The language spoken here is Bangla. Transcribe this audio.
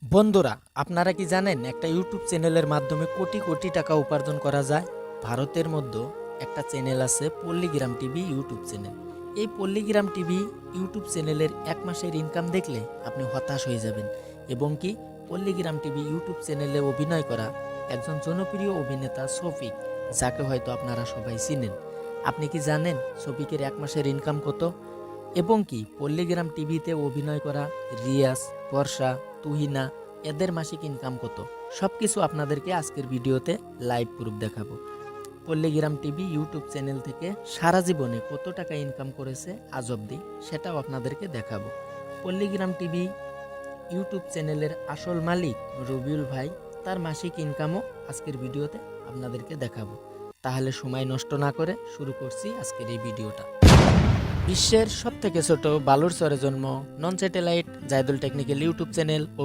বন্ধুরা, আপনারা কি জানেন একটা ইউটিউব চ্যানেলের মাধ্যমে কোটি কোটি টাকা উপার্জন করা যায়? ভারতের মধ্যে একটা চ্যানেল আছে পল্লীগ্রাম টিভি ইউটিউব চ্যানেল। এই পল্লীগ্রাম টিভি ইউটিউব চ্যানেলের এক মাসের ইনকাম দেখলে আপনি হতাশ হয়ে যাবেন। এবং কি পল্লীগ্রাম টিভি ইউটিউব চ্যানেলে অভিনয় করা একজন জনপ্রিয় অভিনেতা শফিক, যাকে হয়তো আপনারা সবাই চিনেন। আপনি কি জানেন শফিকের এক মাসের ইনকাম কত? এবং কি পল্লীগ্রাম টিভিতে অভিনয় করা রিয়াজ, বর্ষা, তুহিনা এদের মাসিক ইনকাম কত? সবকিছু আপনাদেরকে আজকের ভিডিওতে লাইভ প্রুফ দেখাবো। পল্লীগ্রাম টিভি ইউটিউব চ্যানেল থেকে সারা জীবনে কত টাকা ইনকাম করেছে আজ অবধি, সেটাও আপনাদেরকে দেখাবো। পল্লীগ্রাম টিভি ইউটিউব চ্যানেলের আসল মালিক রবিউল ভাই, তার মাসিক ইনকামও আজকের ভিডিওতে আপনাদেরকে দেখাবো। তাহলে সময় নষ্ট না করে শুরু করছি আজকের এই ভিডিওটা। বিশ্বের সবথেকে ছোট বালুর চরে জন্ম নন satellite Zaidul technical YouTube channel ও